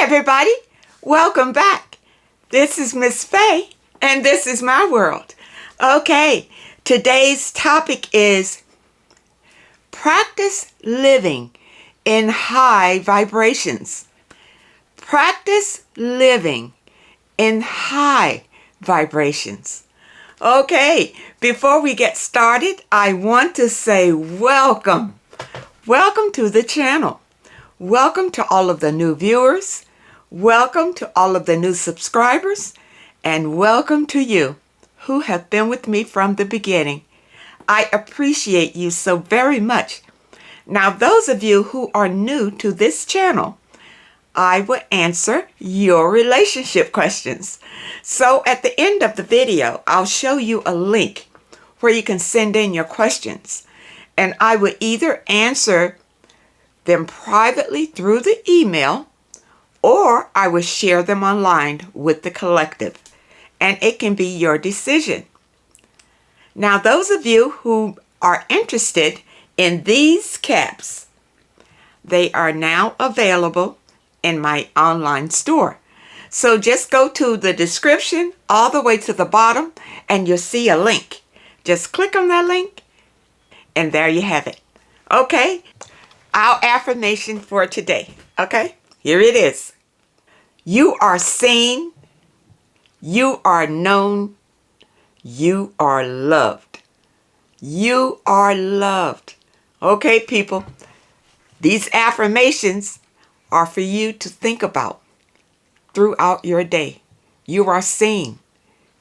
everybody, welcome back. This is Miss Faye, and this is my world. Okay, today's topic is practice living in high vibrations. Practice living in high vibrations. Okay, before we get started, I want to say welcome. Welcome to the channel. Welcome to all of the new viewers. Welcome to all of the new subscribers. And welcome to you who have been with me from the beginning. I appreciate you so very much. Now, those of you who are new to this channel, I will answer your relationship questions. So at the end of the video, I'll show you a link where you can send in your questions. And I will either answer them privately through the email, or I will share them online with the collective, and it can be your decision. Now, those of you who are interested in these caps, they are now available in my online store. So just go to the description all the way to the bottom, and you'll see a link. Just click on that link, and there you have it. Okay? Our affirmation for today. Okay? Here it is. You are seen. You are known. You are loved. You are loved. Okay, people. These affirmations are for you to think about throughout your day. You are seen.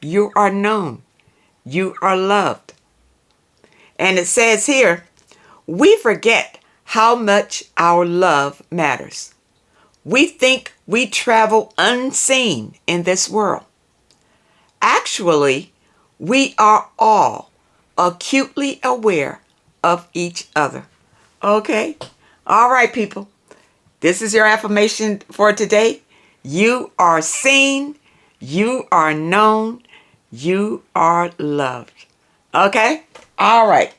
You are known. You are loved. And it says here, we forget how much our love matters. We think we travel unseen in this world. Actually, we are all acutely aware of each other. Okay? All right, people. This is your affirmation for today. You are seen. You are known. You are loved. Okay? All right.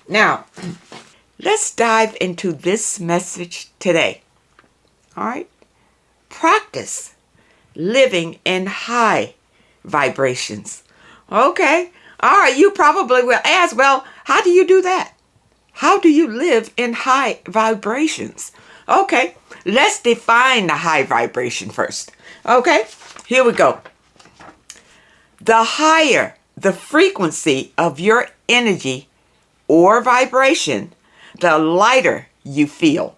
Now, let's dive into this message today. All right? Practice living in high vibrations. Okay? All right, you probably will ask, well, how do you do that? How do you live in high vibrations? Okay, let's define the high vibration first. Okay, here we go. The higher the frequency of your energy or vibration, the lighter you feel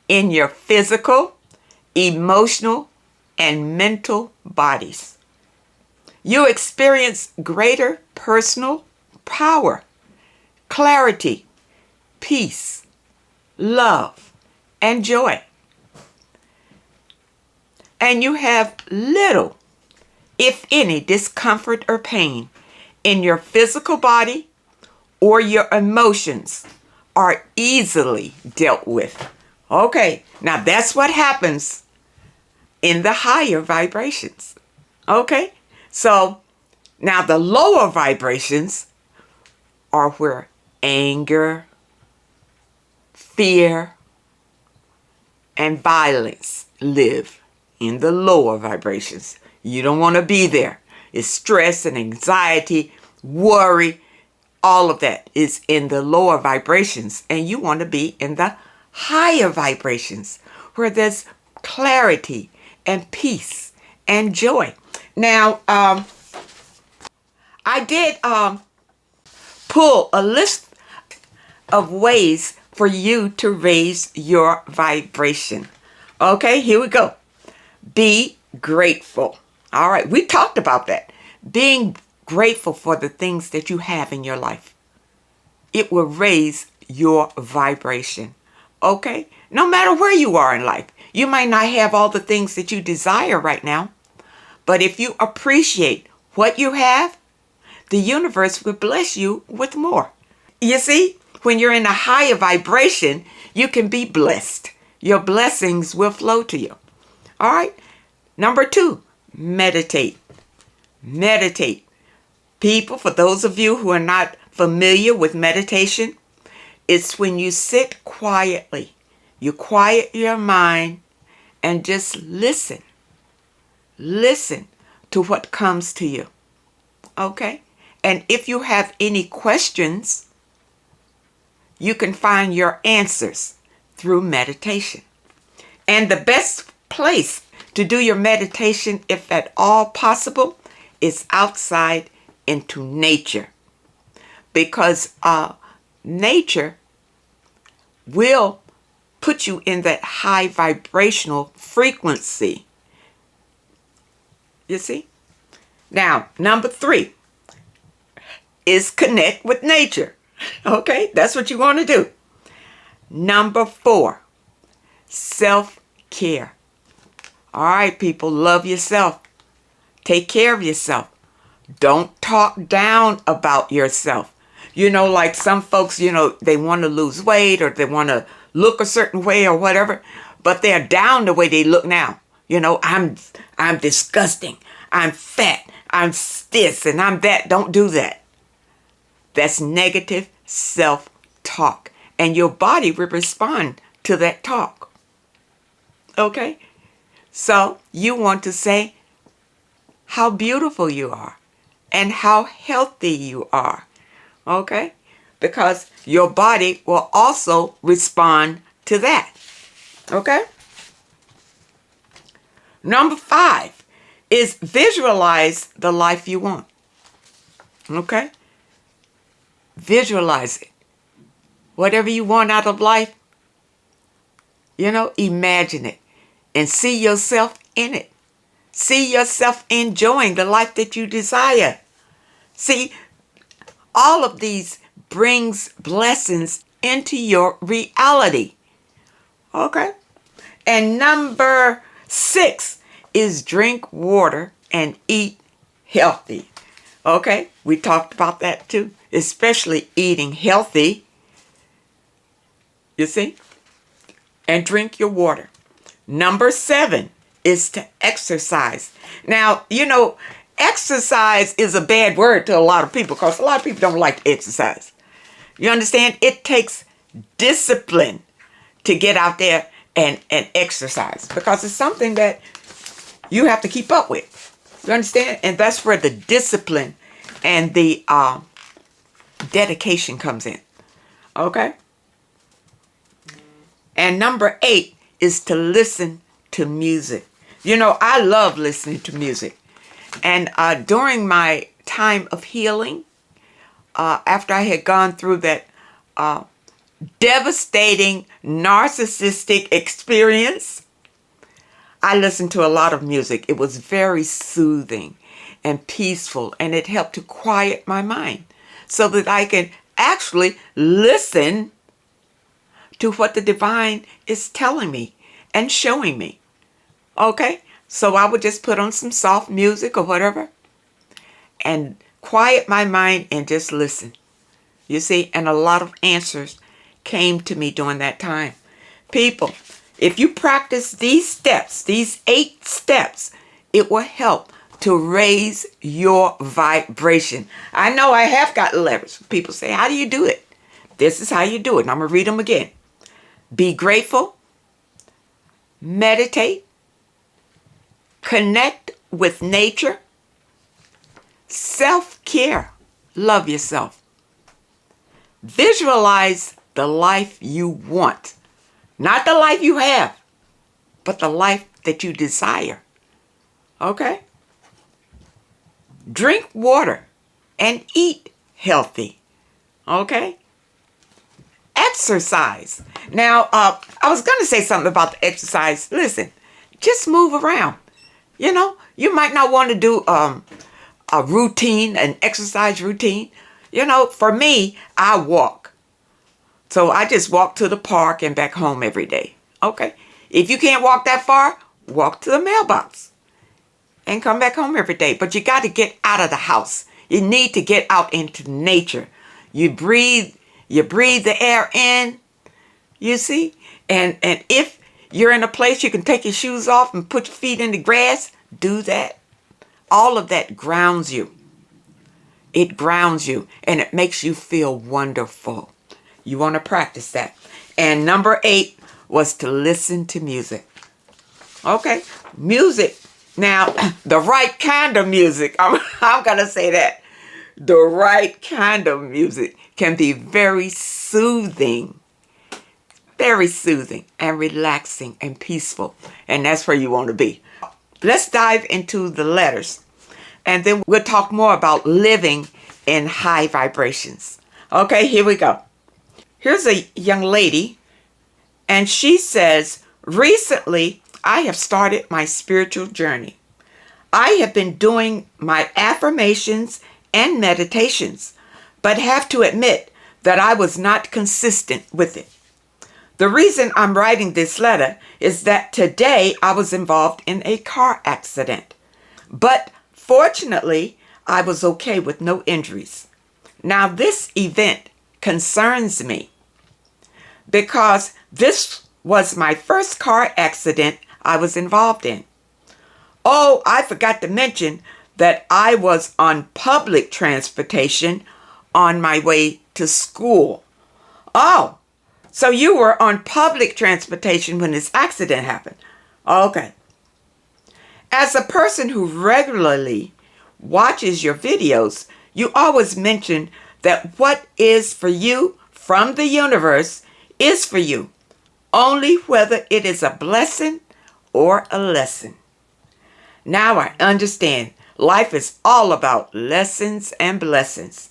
in your physical, emotional, and mental bodies. You experience greater personal power, clarity, peace, love, and joy. And you have little, if any, discomfort or pain in your physical body, or your emotions are easily dealt with. Okay, now that's what happens in the higher vibrations. Okay, so now the lower vibrations are where anger, fear, and violence live in the lower vibrations. You don't want to be there. It's stress and anxiety, worry, all of that is in the lower vibrations, and you want to be in the higher vibrations where there's clarity and peace and joy. Now, I did pull a list of ways for you to raise your vibration. Okay, here we go. Be grateful. All right, we talked about that. Being grateful for the things that you have in your life. It will raise your vibration. Okay? No matter where you are in life. You might not have all the things that you desire right now. But if you appreciate what you have, the universe will bless you with more. You see, when you're in a higher vibration, you can be blessed. Your blessings will flow to you. All right? Number 2, meditate. Meditate. People, for those of you who are not familiar with meditation, it's when you sit quietly. You quiet your mind and just listen. Listen to what comes to you. Okay? And if you have any questions, you can find your answers through meditation. And the best place to do your meditation, if at all possible, is outside into nature. Because nature will put you in that high vibrational frequency. You see? Now, number 3 is connect with nature. Okay? That's what you want to do. Number 4, self-care. All right, people, love yourself. Take care of yourself. Don't talk down about yourself. You know, like some folks, you know, they want to lose weight or they want to look a certain way or whatever, but they're down the way they look now. You know, I'm disgusting. I'm fat. I'm this and I'm that. Don't do that. That's negative self-talk. And your body will respond to that talk. Okay? So you want to say how beautiful you are and how healthy you are. Okay? Because your body will also respond to that. Okay? Number 5 is visualize the life you want. Okay? Visualize it. Whatever you want out of life, you know, imagine it and see yourself in it. See yourself enjoying the life that you desire. See, all of these brings blessings into your reality. Okay? And number 6 is drink water and eat healthy. Okay? We talked about that too, especially eating healthy. You see? And drink your water. Number 7 is to exercise. Now, you know, exercise is a bad word to a lot of people because a lot of people don't like to exercise. You understand? It takes discipline to get out there and exercise because it's something that you have to keep up with. You understand? And that's where the discipline and the dedication comes in. Okay? And number 8 is to listen to music. You know, I love listening to music. And during my time of healing, after I had gone through that devastating narcissistic experience, I listened to a lot of music. It was very soothing and peaceful, and it helped to quiet my mind so that I can actually listen to what the divine is telling me and showing me. Okay? So I would just put on some soft music or whatever and quiet my mind and just listen. You see, and a lot of answers came to me during that time. People, if you practice these steps, these 8 steps, it will help to raise your vibration. I know I have gotten letters. People say, how do you do it? This is how you do it. And I'm going to read them again. Be grateful. Meditate. Connect with nature. Self-care. Love yourself. Visualize the life you want. Not the life you have, but the life that you desire. Okay? Drink water and eat healthy. Okay? Exercise. Now, I was going to say something about the exercise. Listen, just move around. You know, you might not want to do a routine, an exercise routine. You know, for me, I walk. So I just walk to the park and back home every day. Okay? If you can't walk that far, walk to the mailbox and come back home every day. But you got to get out of the house. You need to get out into nature. You breathe the air in, you see? And if you're in a place you can take your shoes off and put your feet in the grass, do that. All of that grounds you. It grounds you and it makes you feel wonderful. You want to practice that. And number 8 was to listen to music. Okay, music. Now, the right kind of music, I'm going to say that. The right kind of music can be very soothing and relaxing and peaceful. And that's where you want to be. Let's dive into the letters. And then we'll talk more about living in high vibrations. Okay, here we go. Here's a young lady, and she says, recently, I have started my spiritual journey. I have been doing my affirmations and meditations, but have to admit that I was not consistent with it. The reason I'm writing this letter is that today I was involved in a car accident, but fortunately, I was okay with no injuries. Now, this event concerns me because this was my first car accident I was involved in. Oh, I forgot to mention that I was on public transportation on my way to school. Oh, so you were on public transportation when this accident happened. Okay. As a person who regularly watches your videos, you always mention that what is for you from the universe is for you, only whether it is a blessing or a lesson. Now I understand life is all about lessons and blessings.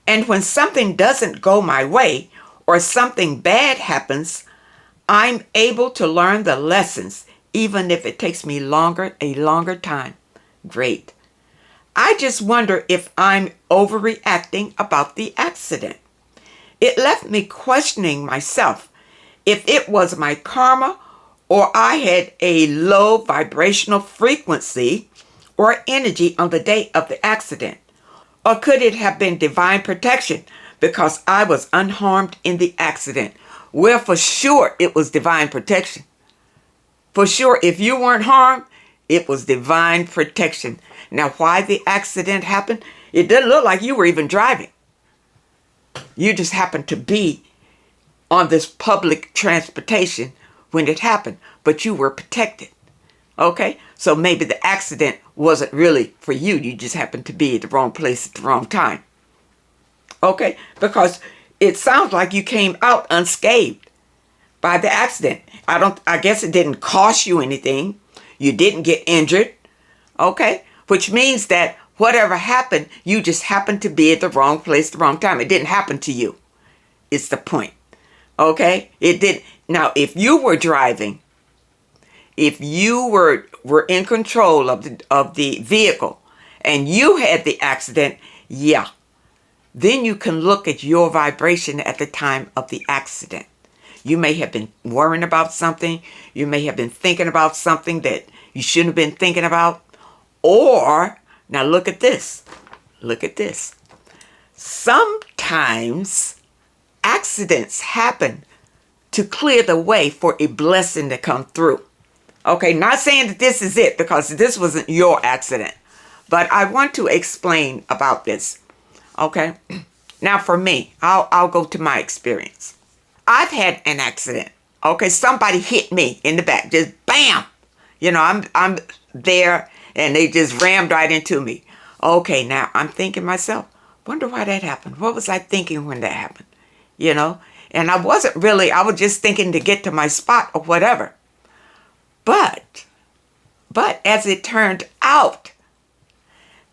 And when something doesn't go my way or something bad happens, I'm able to learn the lessons, even if it takes me a longer time. Great. I just wonder if I'm overreacting about the accident. It left me questioning myself if it was my karma or I had a low vibrational frequency or energy on the day of the accident. Or could it have been divine protection because I was unharmed in the accident? Well, for sure it was divine protection. For sure, if you weren't harmed, it was divine protection. Now, why the accident happened, it doesn't look like you were even driving. You just happened to be on this public transportation when it happened, but you were protected. Okay? So maybe the accident wasn't really for you. You just happened to be at the wrong place at the wrong time. Okay? Because it sounds like you came out unscathed by the accident. I guess it didn't cost you anything. You didn't get injured. Okay? Which means that whatever happened, you just happened to be at the wrong place at the wrong time. It didn't happen to you. It's the point. Okay? It did. Now, if you were driving, if you were in control of the vehicle and you had the accident, yeah, then you can look at your vibration at the time of the accident. You may have been worrying about something. You may have been thinking about something that you shouldn't have been thinking about. Or, now look at this. Look at this. Sometimes accidents happen to clear the way for a blessing to come through. Okay, not saying that this is it because this wasn't your accident. But I want to explain about this. Okay? Now for me, I'll go to my experience. I've had an accident. Okay, somebody hit me in the back. Just bam! You know, I'm there and they just rammed right into me. Okay, now I'm thinking myself, wonder why that happened. What was I thinking when that happened? You know? And I was just thinking to get to my spot or whatever. But as it turned out,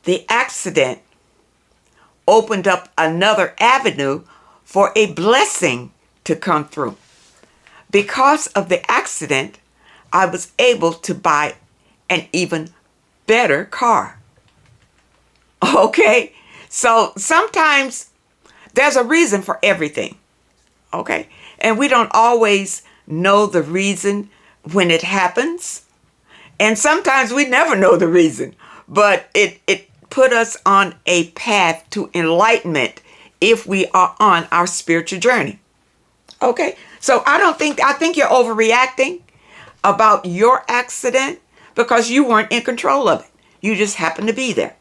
the accident opened up another avenue for a blessing to come through. Because of the accident, I was able to buy an even better car. Okay? So sometimes there's a reason for everything. Okay? And we don't always know the reason when it happens. And sometimes we never know the reason. But it put us on a path to enlightenment if we are on our spiritual journey. Okay? So I think you're overreacting about your accident because you weren't in control of it. You just happened to be there.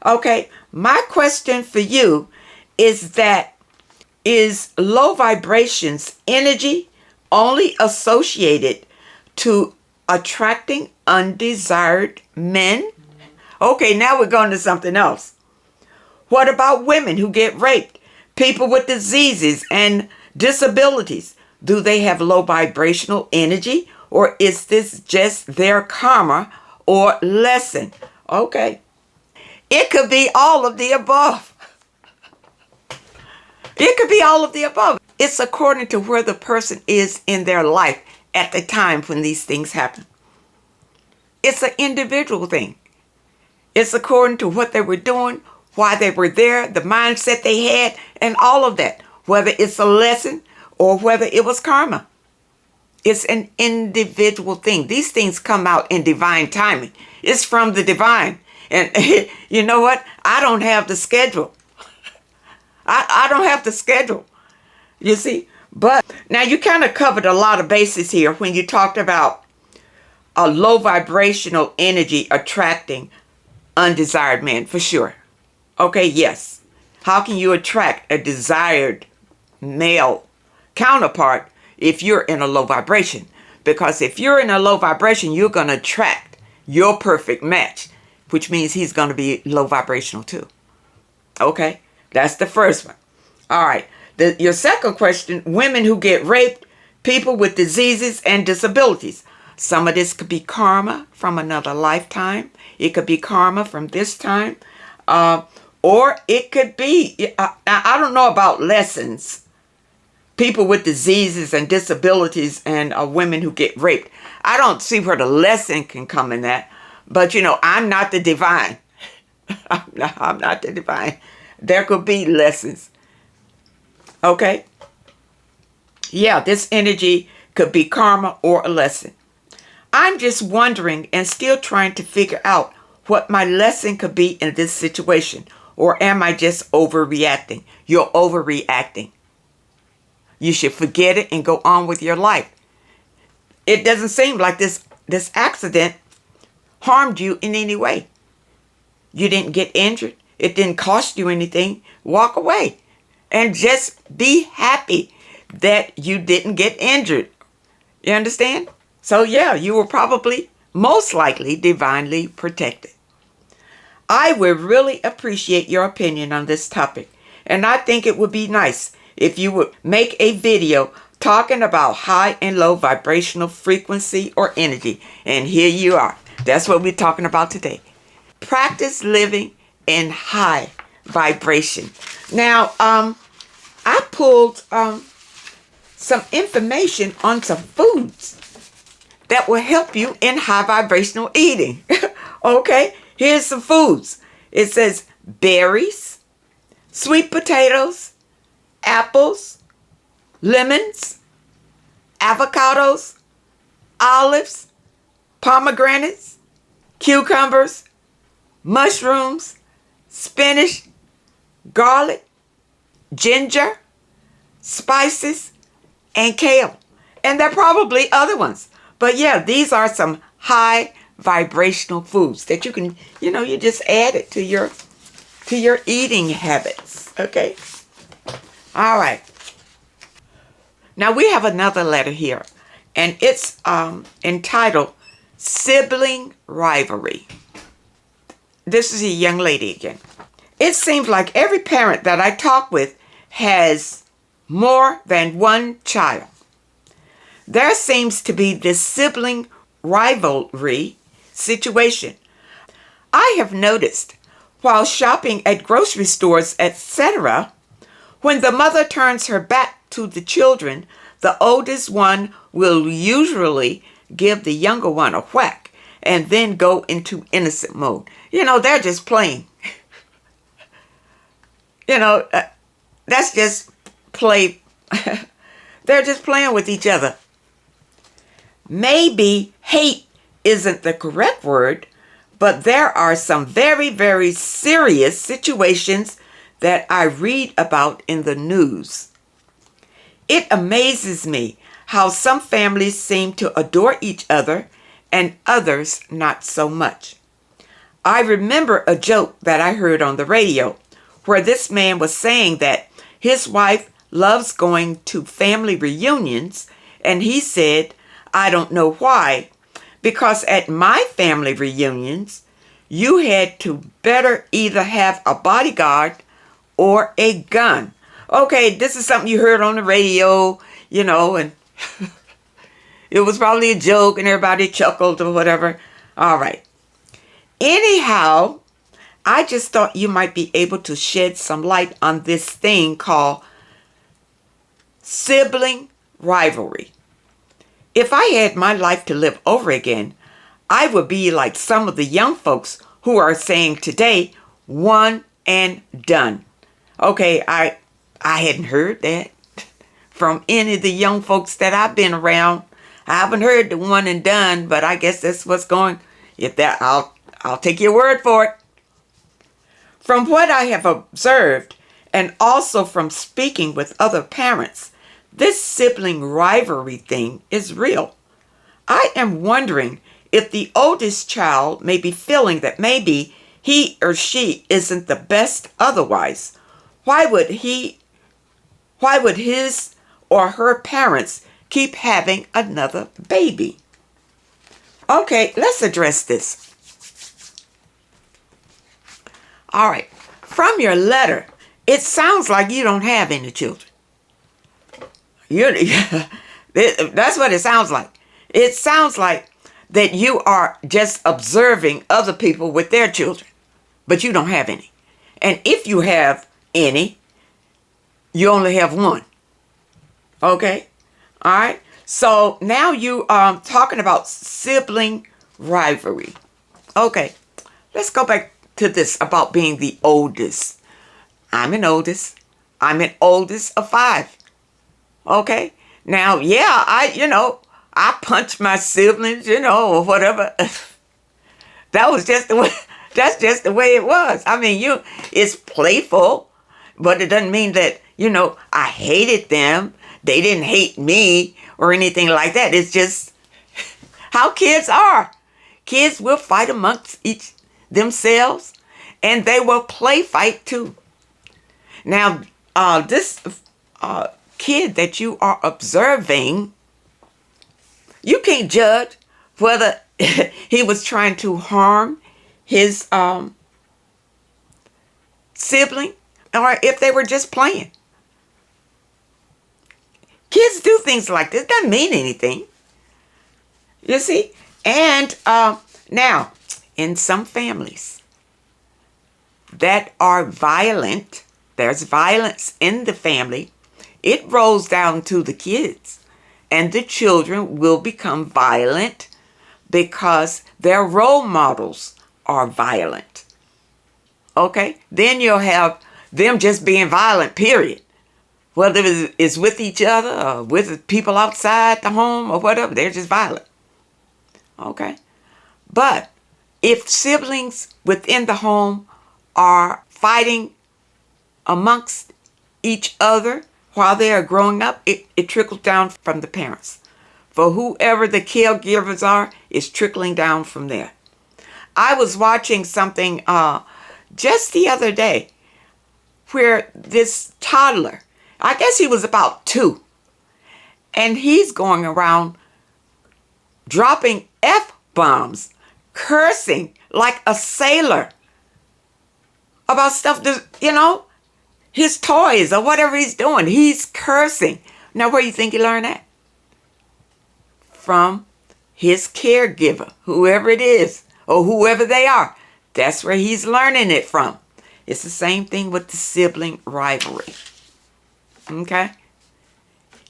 Okay? My question for you is low vibrations energy only associated to attracting undesired men. Okay, now we're going to something else. What about women who get raped? People with diseases and disabilities. Do they have low vibrational energy, or is this just their karma or lesson? Okay. It could be all of the above. It could be all of the above. It's according to where the person is in their life at the time when these things happen. It's an individual thing. It's according to what they were doing, why they were there, the mindset they had, and all of that. Whether it's a lesson or whether it was karma. It's an individual thing. These things come out in divine timing. It's from the divine. And you know what? I don't have the schedule. I don't have the schedule. You see? But now you kind of covered a lot of bases here when you talked about a low vibrational energy attracting undesired men, for sure. Okay, yes. How can you attract a desired male counterpart if you're in a low vibration? Because if you're in a low vibration, you're going to attract your perfect match, which means he's going to be low vibrational too. Okay, that's the first one. All right. Your second question, women who get raped, people with diseases and disabilities. Some of this could be karma from another lifetime. It could be karma from this time. Or it could be, I don't know about lessons. People with diseases and disabilities and women who get raped. I don't see where the lesson can come in that. But, I'm not the divine. I'm not the divine. There could be lessons. Okay? Yeah, this energy could be karma or a lesson. I'm just wondering and still trying to figure out what my lesson could be in this situation. Or am I just overreacting? You're overreacting. You should forget it and go on with your life. It doesn't seem like this accident harmed you in any way. You didn't get injured. It didn't cost you anything. Walk away and just be happy that you didn't get injured. You understand? So yeah, you were probably most likely divinely protected. I would really appreciate your opinion on this topic. And I think it would be nice if you would make a video talking about high and low vibrational frequency or energy. And here you are. That's what we're talking about today. Practice living in high vibration. Now, I pulled some information on some foods that will help you in high vibrational eating. Okay, here's some foods. It says berries, sweet potatoes, apples, lemons, avocados, olives, pomegranates, cucumbers, mushrooms, spinach, garlic, ginger, spices, and kale. And there are probably other ones. But yeah, these are some high vibrational foods that you can, you just add it to your eating habits. Okay? All right. Now we have another letter here, and it's entitled Sibling Rivalry. This is a young lady again. It seems like every parent that I talk with has more than one child. There seems to be this sibling rivalry situation. I have noticed while shopping at grocery stores, etc., when the mother turns her back to the children, the oldest one will usually give the younger one a whack and then go into innocent mode. They're just playing. That's just play. They're just playing with each other. Maybe hate isn't the correct word, but there are some very, very serious situations that I read about in the news. It amazes me how some families seem to adore each other and others not so much. I remember a joke that I heard on the radio where this man was saying that his wife loves going to family reunions, and he said, I don't know why, Because at my family reunions, you had to better either have a bodyguard or a gun. Okay, this is something you heard on the radio, and it was probably a joke and everybody chuckled or whatever. All right. Anyhow, I just thought you might be able to shed some light on this thing called sibling rivalry. If I had my life to live over again, I would be like some of the young folks who are saying today, one and done. Okay, I hadn't heard that from any of the young folks that I've been around. I haven't heard the one and done, but I guess that's what's going. If that, I'll take your word for it. From what I have observed, and also from speaking with other parents, this sibling rivalry thing is real. I am wondering if the oldest child may be feeling that maybe he or she isn't the best otherwise. Why would his or her parents keep having another baby? Okay, let's address this. All right, from your letter, it sounds like you don't have any children. That's what it sounds like. It sounds like that you are just observing other people with their children, but you don't have any. And if you have any, you only have one. Okay? All right? So now you are talking about sibling rivalry. Okay, let's go back to this about being the oldest. I'm an oldest. I'm an oldest of 5. Okay? Now, yeah, I punched my siblings, or whatever. That's just the way it was. I mean, it's playful, but it doesn't mean that, I hated them. They didn't hate me or anything like that. It's just how kids are. Kids will fight amongst themselves, and they will play fight too. Now, this kid that you are observing, you can't judge whether he was trying to harm his sibling or if they were just playing. Kids do things like this. Doesn't mean anything. You see? And now, in some families that are violent, there's violence in the family, it rolls down to the kids. And the children will become violent because their role models are violent. Okay? Then you'll have them just being violent, period. Whether it's with each other or with people outside the home or whatever, they're just violent. Okay? But if siblings within the home are fighting amongst each other while they are growing up, it trickles down from the parents. For whoever the caregivers are, it's trickling down from there. I was watching something just the other day where this toddler, I guess he was about 2, and he's going around dropping F-bombs, cursing like a sailor about stuff that, his toys or whatever he's doing. He's cursing. Now, where do you think he learned that? From his caregiver, whoever it is, or whoever they are. That's where he's learning it from. It's the same thing with the sibling rivalry. Okay?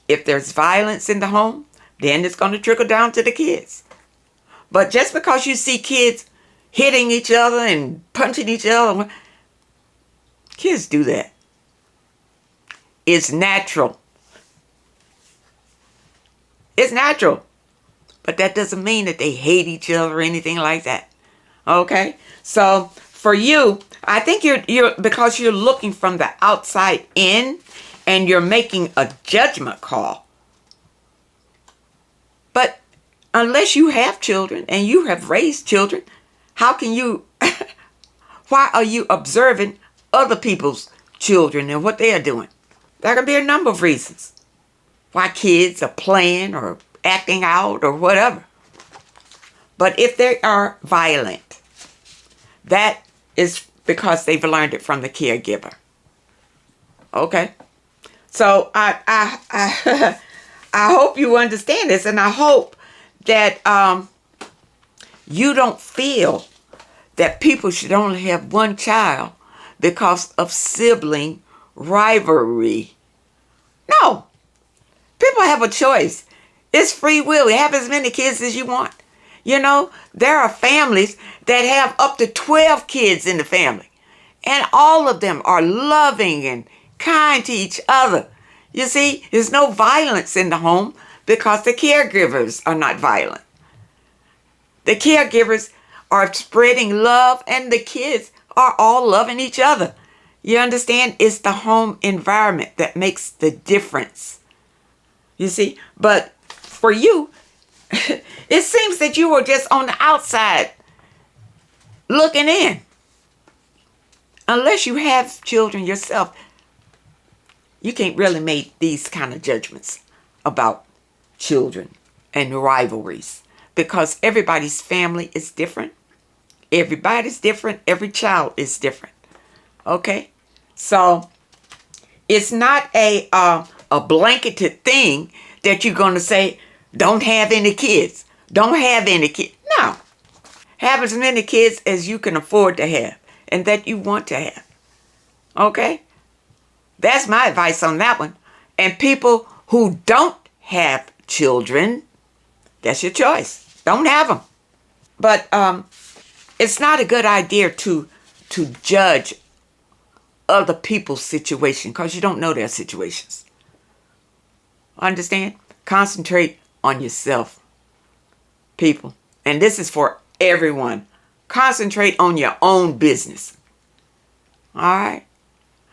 If there's violence in the home, then it's going to trickle down to the kids. But just because you see kids hitting each other and punching each other, kids do that. It's natural. It's natural. But that doesn't mean that they hate each other or anything like that. Okay? So for you, I think you're because you're looking from the outside in and you're making a judgment call. But unless you have children and you have raised children, how can you, why are you observing other people's children and what they are doing? There can be a number of reasons why kids are playing or acting out or whatever. But if they are violent, that is because they've learned it from the caregiver. Okay? So I I hope you understand this, and I hope that you don't feel that people should only have one child because of sibling rivalry. No. People have a choice. It's free will. You have as many kids as you want. You know, there are families that have up to 12 kids in the family. And all of them are loving and kind to each other. You see, there's no violence in the home because the caregivers are not violent. The caregivers are spreading love and the kids are all loving each other. You understand? It's the home environment that makes the difference. You see? But for you, it seems that you were just on the outside looking in. Unless you have children yourself, you can't really make these kind of judgments about children and rivalries because everybody's family is different. Everybody's different. Every child is different. Okay? So it's not a blanketed thing that you're going to say, don't have any kids. Don't have any kids. No. Have as many kids as you can afford to have and that you want to have. Okay? That's my advice on that one. And people who don't have children, that's your choice. Don't have them. But it's not a good idea to judge other people's situation because you don't know their situations. Understand? Concentrate on yourself, people. And this is for everyone. Concentrate on your own business. All right?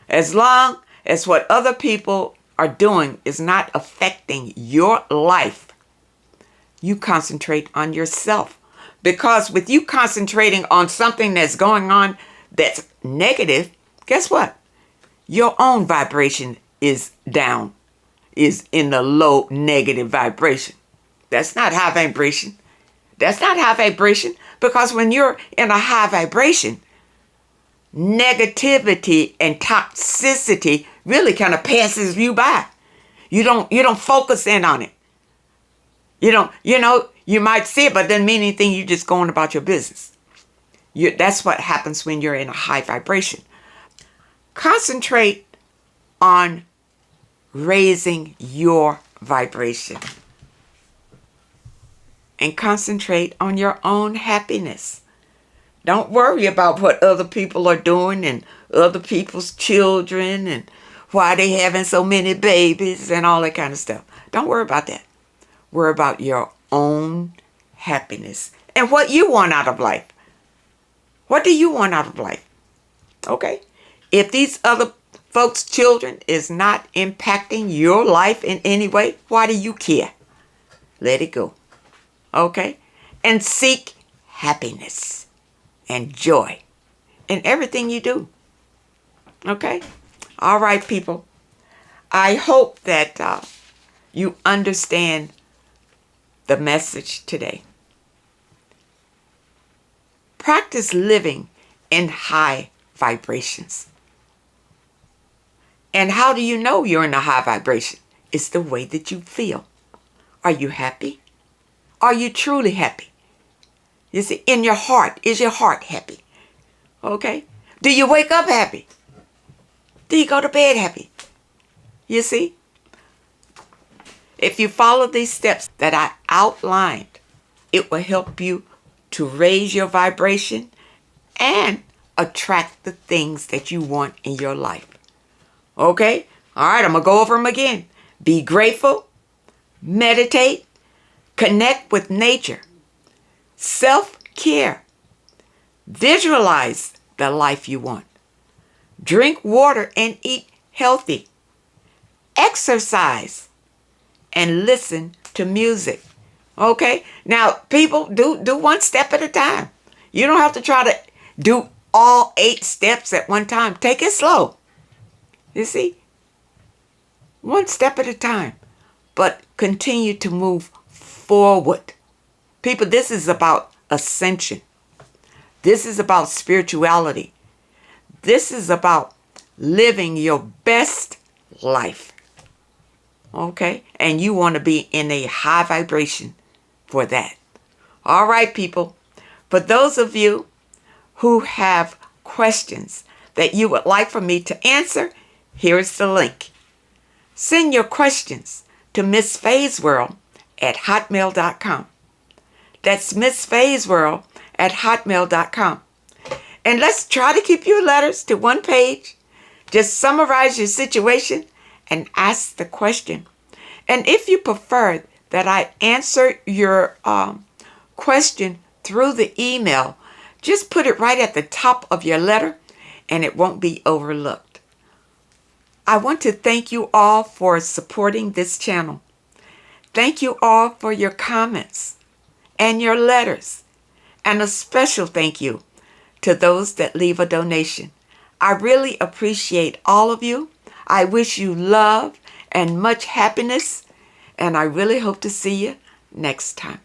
As long as what other people are doing is not affecting your life, you concentrate on yourself. Because with you concentrating on something that's going on that's negative, guess what? Your own vibration is down, is in the low negative vibration. That's not high vibration. That's not high vibration because when you're in a high vibration, negativity and toxicity really kind of passes you by. You don't focus in on it. You might see it, but doesn't mean anything. You just going about your business. That's what happens when you're in a high vibration. Concentrate on raising your vibration. And concentrate on your own happiness. Don't worry about what other people are doing and other people's children and why they having so many babies and all that kind of stuff. Don't worry about that. Worry about your own happiness and what you want out of life. What do you want out of life? Okay? If these other folks' children is not impacting your life in any way, why do you care? Let it go. Okay? And seek happiness and joy in everything you do. Okay? All right, people. I hope that you understand the message today. Practice living in high vibrations. And how do you know you're in a high vibration? It's the way that you feel. Are you happy? Are you truly happy? You see, in your heart, is your heart happy? Okay? Do you wake up happy? Do you go to bed happy? You see? If you follow these steps that I outlined, it will help you to raise your vibration and attract the things that you want in your life. Okay? All right, I'm going to go over them again. Be grateful, meditate, connect with nature, self-care, visualize the life you want, drink water and eat healthy, exercise, and listen to music. Okay? Now, people, do one step at a time. You don't have to try to do all 8 steps at one time. Take it slow. You see? One step at a time. But continue to move forward. People, this is about ascension. This is about spirituality. This is about living your best life. Okay? And you want to be in a high vibration for that. All right, people. For those of you who have questions that you would like for me to answer, here is the link. Send your questions to Miss Faye's World at hotmail.com. That's Miss Faye's World at hotmail.com. And let's try to keep your letters to one page. Just summarize your situation and ask the question. And if you prefer that I answer your question through the email, just put it right at the top of your letter and it won't be overlooked. I want to thank you all for supporting this channel. Thank you all for your comments and your letters. And a special thank you to those that leave a donation. I really appreciate all of you. I wish you love and much happiness. And I really hope to see you next time.